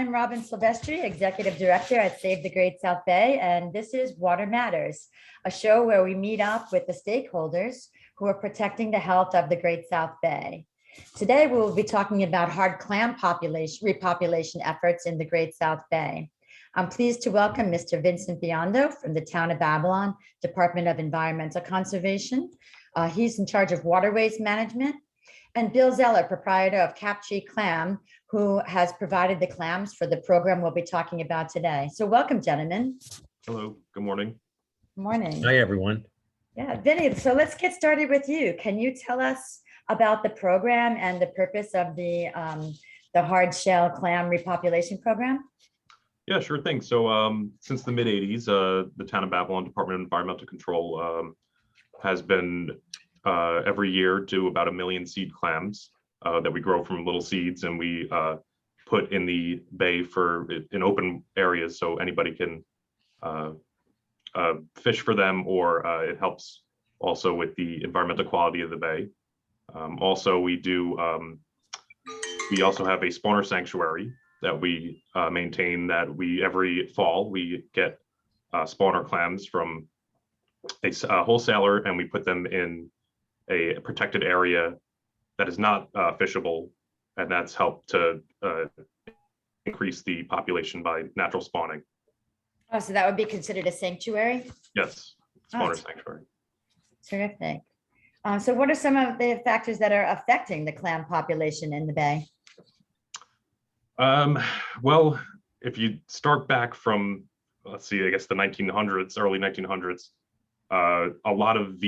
I'm Robyn Silvestri, Executive Director at Save the Great South Bay, and this is Water Matters, a show where we meet up with the stakeholders who are protecting the health of the Great South Bay. Today, we will be talking about hard clam repopulation efforts in the Great South Bay. I'm pleased to welcome Mr. Vincent Biondo from the Town of Babylon, Department of Environmental Conservation. He's in charge of Waterways Management, and Bill Zeller, proprietor of Captree Clam, who has provided the clams for the program we'll be talking about today. So welcome, gentlemen. Hello, good morning. Morning. Hi, everyone. Yeah, Vinny, so let's get started with you. Can you tell us about the program and the purpose of the hard shell clam repopulation program? Yeah, sure thing. So since the mid-'80s, the Town of Babylon Department of Environmental Control has been every year do about 1 million seed clams that we grow from little seeds, and we put in the bay in open areas so anybody can fish for them, or it helps also with the environmental quality of the bay. Also, we also have a spawner sanctuary that we maintain, that every fall we get spawner clams from a wholesaler, and we put them in a protected area that is not fishable, and that's helped to increase the population by natural spawning. Oh, so that would be considered a sanctuary? Yes, spawner sanctuary. Terrific. So what are some of the factors that are affecting the clam population in the bay? Well, if you start back from, let's see, I guess the 1900s, early 1900s, a lot of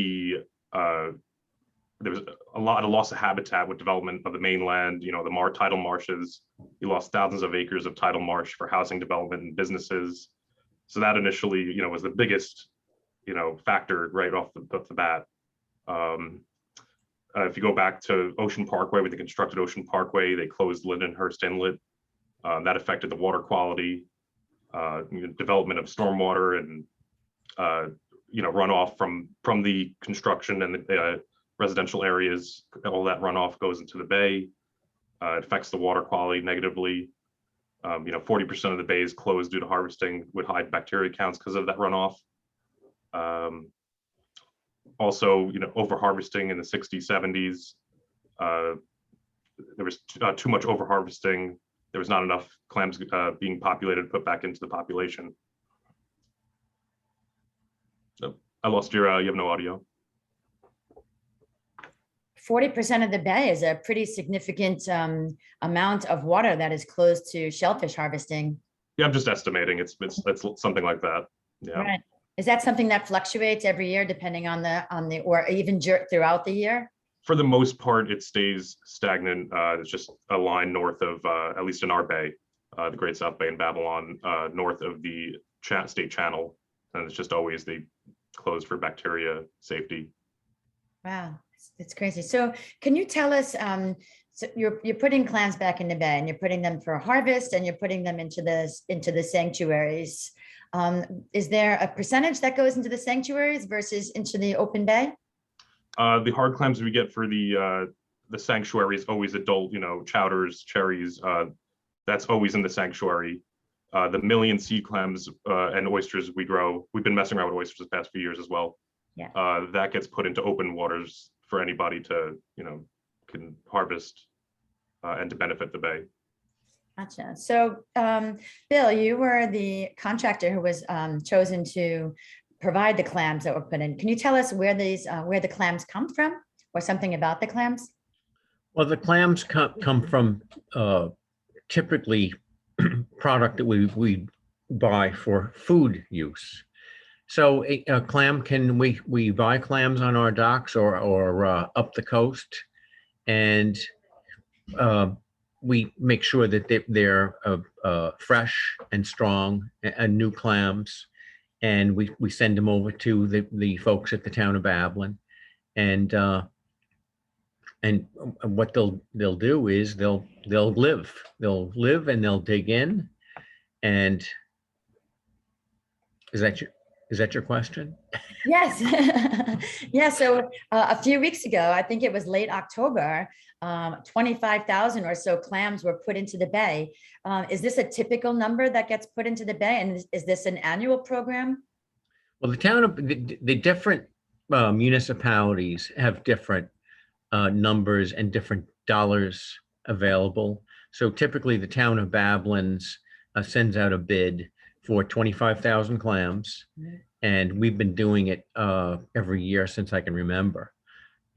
there was a lot of loss of habitat with development of the mainland. You know, the tidal marshes. You lost thousands of acres of tidal marsh for housing development and businesses. So that initially, was the biggest, factor right off the bat. If you go back to Ocean Parkway, with the constructed Ocean Parkway, they closed Lindenhurst Inlet. That affected the water quality, development of stormwater, and runoff from the construction and the residential areas. All that runoff goes into the bay. It affects the water quality negatively. 40% of the bay is closed due to harvesting with high bacteria counts because of that runoff. Also, over harvesting in the 60s, 70s. There was too much over harvesting. There was not enough clams being populated, put back into the population. So I lost your, you have no audio. 40% of the bay is a pretty significant amount of water that is closed to shellfish harvesting. Yeah, I'm just estimating. It's something like that. Yeah. Right. Is that something that fluctuates every year depending on or even throughout the year? For the most part, it stays stagnant. It's just a line north of, at least in our bay, the Great South Bay in Babylon, north of the state channel. And it's just always closed for bacteria safety. Wow, it's crazy. So can you tell us, so you're putting clams back in the bay, and you're putting them for harvest, and you're putting them into the sanctuaries. Is there a percentage that goes into the sanctuaries versus into the open bay? The hard clams we get for the sanctuary is always adult, chowders, cherries. That's always in the sanctuary. The million seed clams and oysters we grow, we've been messing around with oysters the past few years as well. Yeah. That gets put into open waters for anybody to, can harvest and to benefit the bay. Gotcha. So, Bill, you were the contractor who was chosen to provide the clams that were put in. Can you tell us where the clams come from, or something about the clams? Well, the clams come from typically product that we buy for food use. So a clam we buy clams on our docks or up the coast, and we make sure that they're fresh and strong and new clams. And we send them over to the folks at the Town of Babylon, and what they'll do is they'll live and they'll dig in. And is Is that your question? Yes. Yeah. So a few weeks ago, I think it was late October, 25,000 or so clams were put into the bay. Is this a typical number that gets put into the bay? And is this an annual program? Well, the different municipalities have different numbers and different dollars available. So typically the town of Babylon's sends out a bid for 25,000 clams. And we've been doing it every year since I can remember.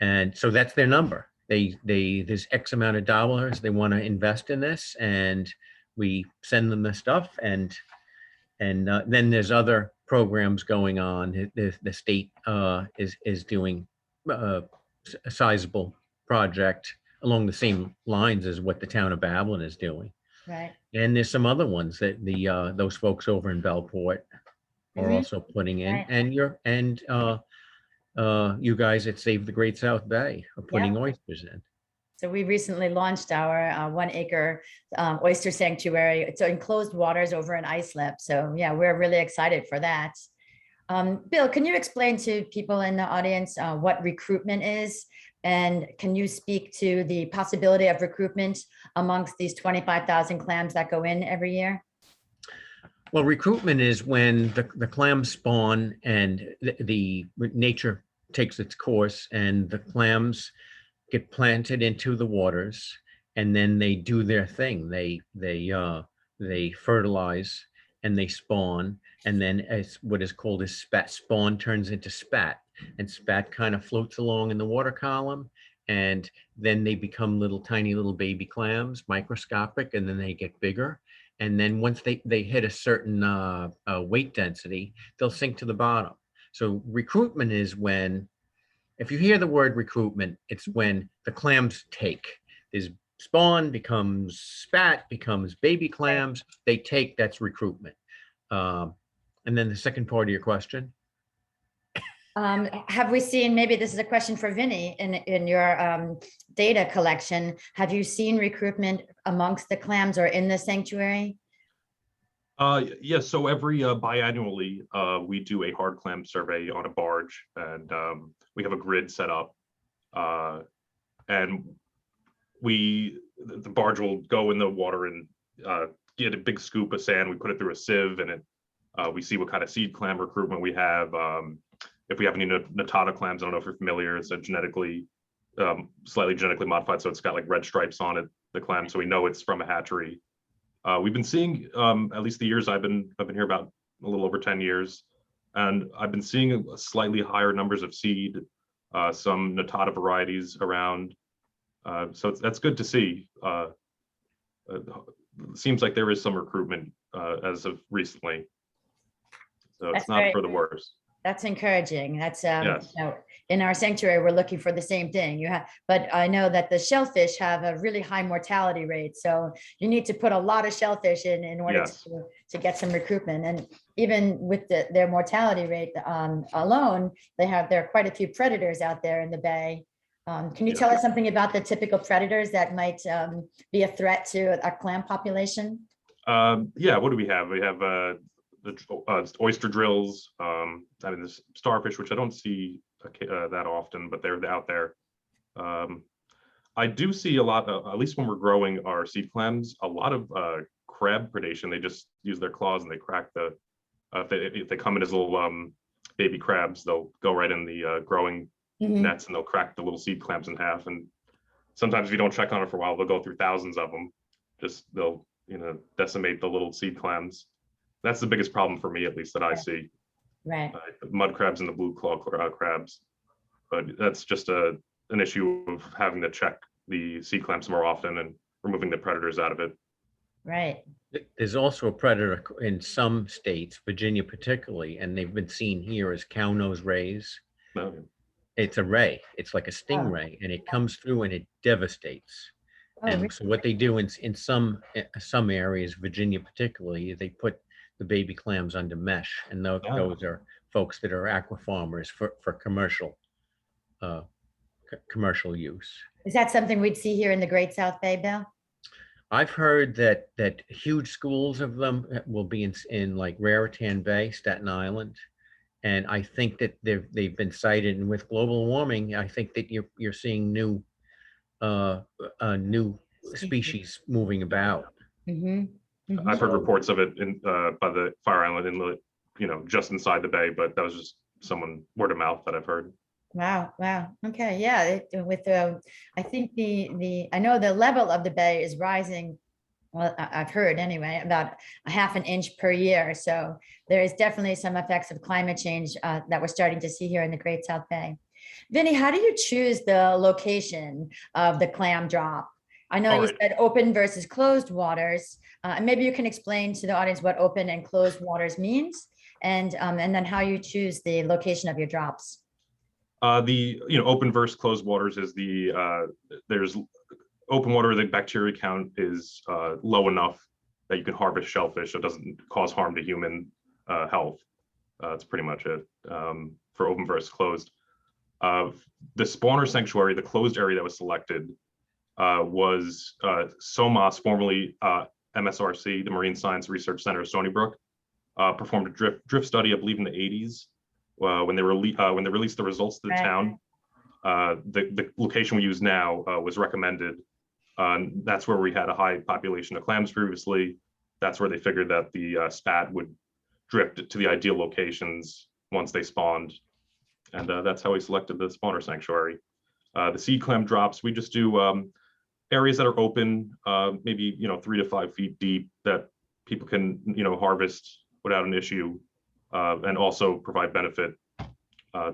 And so that's their number. There's X amount of dollars they want to invest in this, and we send them the stuff. And then there's other programs going on. The state is doing a sizable project along the same lines as what the town of Babylon is doing. Right. And there's some other ones that those folks over in Bellport are also putting in, Right. and you guys at Save the Great South Bay are putting oysters in. So we recently launched our 1 acre oyster sanctuary. It's enclosed waters over an islip. So yeah, we're really excited for that. Bill, can you explain to people in the audience what recruitment is? And can you speak to the possibility of recruitment amongst these 25,000 clams that go in every year? Well, recruitment is when the clams spawn and the nature takes its course and the clams get planted into the waters, and then they do their thing. They fertilize and they spawn, and then as what is called as spat, spawn turns into spat, and spat kind of floats along in the water column, and then they become tiny little baby clams, microscopic, and then they get bigger. And then once they hit a certain weight density, they'll sink to the bottom. So recruitment is when, if you hear the word recruitment, it's when the clams take. There's spawn becomes spat, becomes baby clams, they take, that's recruitment. And then the second part of your question? Have we seen, maybe this is a question for Vinny, in your data collection, have you seen recruitment amongst the clams or in the sanctuary? Yes, so every biannually, we do a hard clam survey on a barge, and we have a grid set up. And the barge will go in the water and get a big scoop of sand. We put it through a sieve, and we see what kind of seed clam recruitment we have. If we have any Natata clams, I don't know if you're familiar, it's a slightly genetically modified, so it's got like red stripes on it, the clam, so we know it's from a hatchery. We've been seeing, at least the years I've been here about a little over 10 years, and I've been seeing slightly higher numbers of seed, some Natata varieties around. So that's good to see. It seems like there is some recruitment as of recently. So it's not for the worst. That's encouraging. That's yes. In our sanctuary, we're looking for the same thing. But I know that the shellfish have a really high mortality rate. So you need to put a lot of shellfish in order to get some recruitment. And even with their mortality rate alone, there are quite a few predators out there in the bay. Can you tell us something about the typical predators that might be a threat to our clam population? Yeah, what do we have? We have the oyster drills. I mean, there's starfish, which I don't see that often, but they're out there. I do see a lot, at least when we're growing our seed clams, a lot of crab predation. They just use their claws and they crack if they come in as little baby crabs, they'll go right in the growing nets and they'll crack the little seed clams in half. And sometimes if you don't check on it for a while, they'll go through thousands of them. They'll decimate the little seed clams. That's the biggest problem for me, at least, that I see. Right. The mud crabs and the blue claw crabs. But that's just an issue of having to check the seed clams more often and removing the predators out of it. Right. There's also a predator in some states, Virginia particularly, and they've been seen here as cow nose rays. No. It's a ray. It's like a stingray, and it comes through and it devastates. And so what they do in some areas, Virginia particularly, they put the baby clams under mesh, and those are folks that are aqua farmers for commercial use. Is that something we'd see here in the Great South Bay, Bill? I've heard that huge schools of them will be in like Raritan Bay, Staten Island, And I think that they've been cited, and with global warming, I think that you're seeing new species moving about. Mhm, I've mhm. heard reports of it in by the Fire Island Inlet, just inside the bay, but that was just someone word of mouth that I've heard. Wow, wow. Okay, yeah, with I think I know the level of the bay is rising. Well, I've heard anyway, about a half an inch per year. So there is definitely some effects of climate change that we're starting to see here in the Great South Bay. Vinny, how do you choose the location of the clam drop? I know All you right. said open versus closed waters. And maybe you can explain to the audience what open and closed waters means, and then how you choose the location of your drops. The open versus closed waters is there's open water, the bacteria count is low enough that you can harvest shellfish, so it doesn't cause harm to human health. That's pretty much it for open versus closed. The spawner sanctuary, the closed area that was selected, was SOMAS, formerly MSRC, the Marine Science Research Center of Stony Brook, performed a drift study, I believe, in the 80s. When they released the results to the town, the location we use now was recommended. That's where we had a high population of clams previously. That's where they figured that the spat would drift to the ideal locations once they spawned. And that's how we selected the spawner sanctuary. The seed clam drops, we just do areas that are open, maybe 3 to 5 feet deep, that people can harvest without an issue, and also provide benefit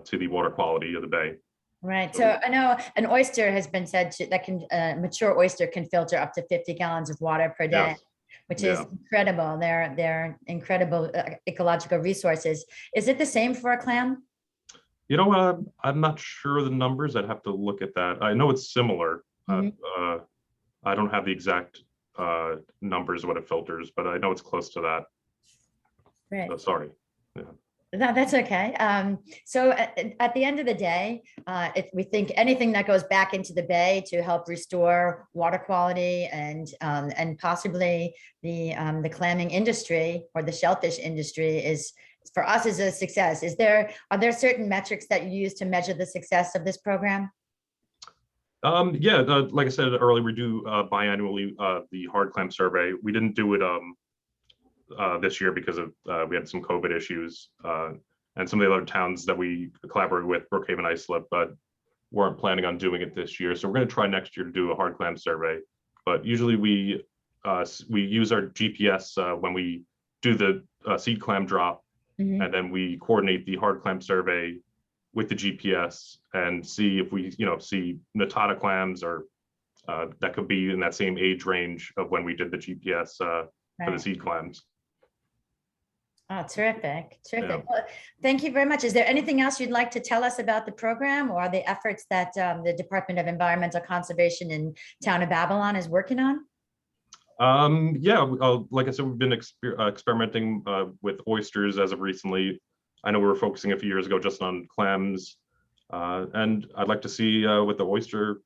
to the water quality of the bay. Right. So I know an oyster has been said that mature oyster can filter up to 50 gallons of water per day, Yes. which is incredible. They're incredible ecological resources. Is it the same for a clam? I'm not sure of the numbers. I'd have to look at that. I know it's similar. I don't have the exact numbers of what it filters, but I know it's close to that. Right. So sorry. Yeah. That's okay. So at the end of the day, if we think anything that goes back into the bay to help restore water quality and possibly the clamming industry or the shellfish industry is for us is a success. Are there certain metrics that you use to measure the success of this program? Like I said earlier, we do biannually the Hard Clam survey. We didn't do it this year because of we had some COVID issues, and some of the other towns that we collaborate with, Brookhaven, Islip, but weren't planning on doing it this year. So we're going to try next year to do a Hard Clam survey. But usually we use our GPS when we do the seed clam drop, and then we coordinate the Hard Clam survey with the GPS and see if we see Natata clams, or that could be in that same age range of when we did the GPS for the seed clams. Oh, terrific. Terrific. Yeah. Well, thank you very much. Is there anything else you'd like to tell us about the program or the efforts that the Department of Environmental Conservation in Town of Babylon is working on? Like I said, we've been experimenting with oysters as of recently. I know we were focusing a few years ago just on clams, and I'd like to see what the oyster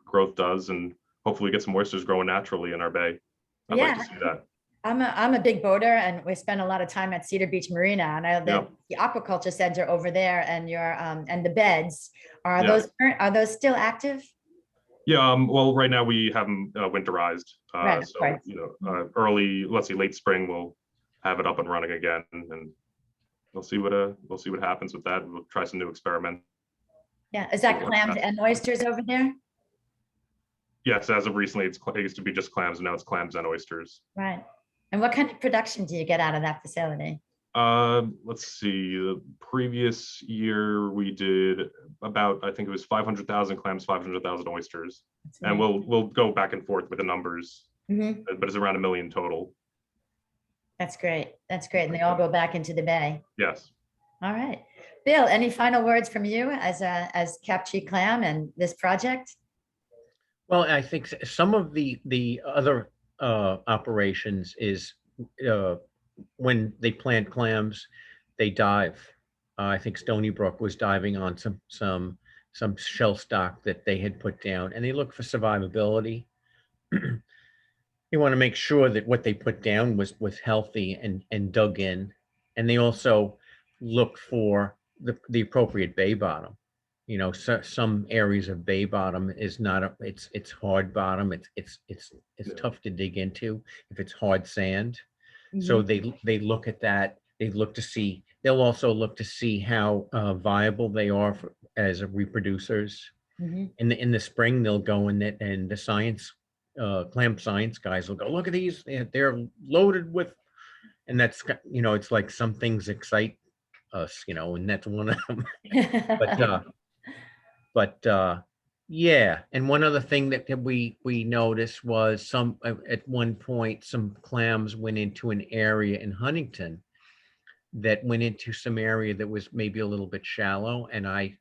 growth does, and hopefully get some oysters growing naturally in our bay. I'd like to see that. I'm a big boater, and we spend a lot of time at Cedar Beach Marina, and the aquaculture center over there, and and the beds are those still active? Yeah. Well, right now we have them winterized. Early, let's say late spring, we'll have it up and running again, and we'll see what happens with that. We'll try some new experiments. Yeah. Is that clams and oysters over there? Yes. As of recently, it used to be just clams, and now it's clams and oysters. Right. And what kind of production do you get out of that facility? Let's see. The previous year we did about, I think it was 500,000 clams, 500,000 oysters, and we'll go back and forth with the numbers, but it's around 1 million total. That's great. That's great. And they all go back into the bay. Yes. All right, Bill. Any final words from you as Captree Clam and this project? Well, I think some of the other operations is when they plant clams, they dive. I think Stony Brook was diving on some shell stock that they had put down, and they look for survivability. You want to make sure that what they put down was healthy and dug in, and they also look for the appropriate bay bottom. You know, some areas of bay bottom is not it's hard bottom. It's Yeah. tough to dig into if it's hard sand. So Mhm. they look at that. They look to see. They'll also look to see how viable they are as reproducers. Mhm. In the spring, they'll go in it, and the clam science guys will go, look at these. They're loaded with, and that's it's like some things excite us, and that's one of them. But yeah, and one other thing that we noticed was at one point some clams went into an area in Huntington that went into some area that was maybe a little bit shallow, and I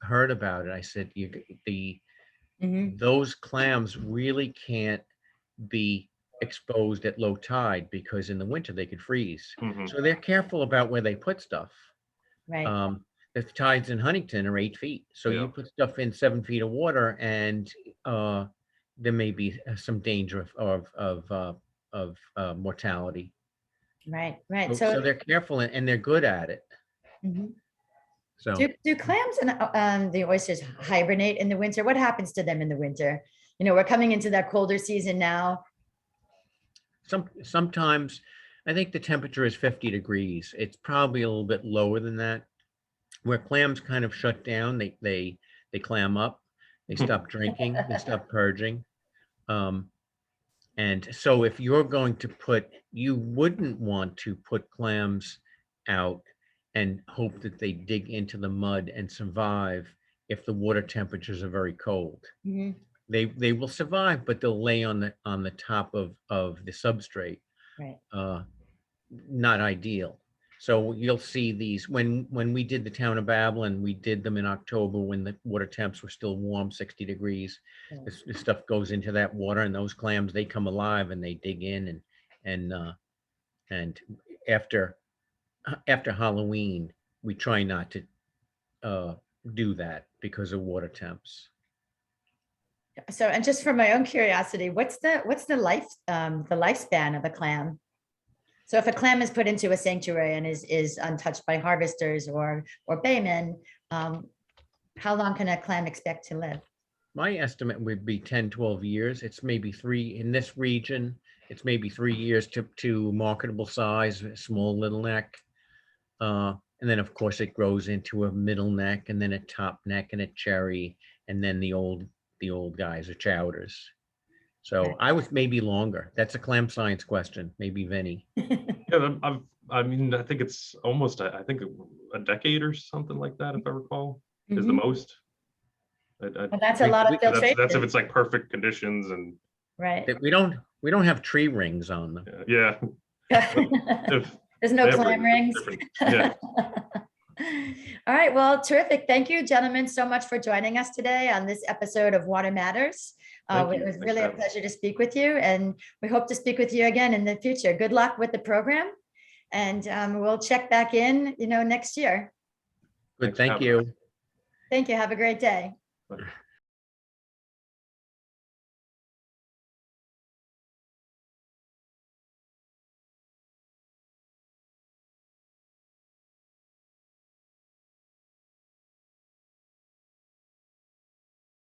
heard about it. I said Mhm. those clams really can't be exposed at low tide because in the winter they could freeze. Mhm. So they're careful about where they put stuff. Right. The tides in Huntington are 8 feet. So Yeah. you put stuff in 7 feet of water, and there may be some danger of mortality. Right. Right. So they're careful, and they're good at it. Mhm. So Do clams and the oysters hibernate in the winter? What happens to them in the winter? We're coming into that colder season now. sometimes I think the temperature is 50 degrees. It's probably a little bit lower than that. Where clams kind of shut down, they clam up, they stop drinking, they stop purging. And so if you're going to you wouldn't want to put clams out and hope that they dig into the mud and survive if the water temperatures are very cold. Mhm. They will survive, but they'll lay on the top of the substrate. Right. Not ideal. So you'll see these when we did the town of Babylon, we did them in October when the water temps were still warm, 60 degrees. Yeah. This stuff goes into that water, and those clams, they come alive and they dig in, and after Halloween, we try not to do that because of water temps. So, and just for my own curiosity, what's the lifespan of a clam? So if a clam is put into a sanctuary and is untouched by harvesters or baymen, how long can a clam expect to live? My estimate would be 10, 12 years. It's maybe 3 in this region. It's maybe 3 years to marketable size, small little neck. And then of course it grows into a middle neck, and then a top neck, and a cherry, and then the old guys are chowders. So I was maybe longer. That's a clam science question. Maybe Vinny. Yeah, I mean, I think it's almost, I think a decade or something like that, if I recall, is the Mhm. most. Well, that's a lot of That's if filtration, it's like perfect conditions and right? We don't have tree rings on them. yeah. If There's no clam rings. Yeah. All right, well, terrific. Thank you, gentlemen, so much for joining us today on this episode of Water Matters. Thank It you. was Thanks really for a having me. pleasure to speak with you, and we hope to speak with you again in the future. Good luck with the program, and we'll check back in, next year. Good, Thanks for thank having you. us. Thank you. Have a great day. Bye.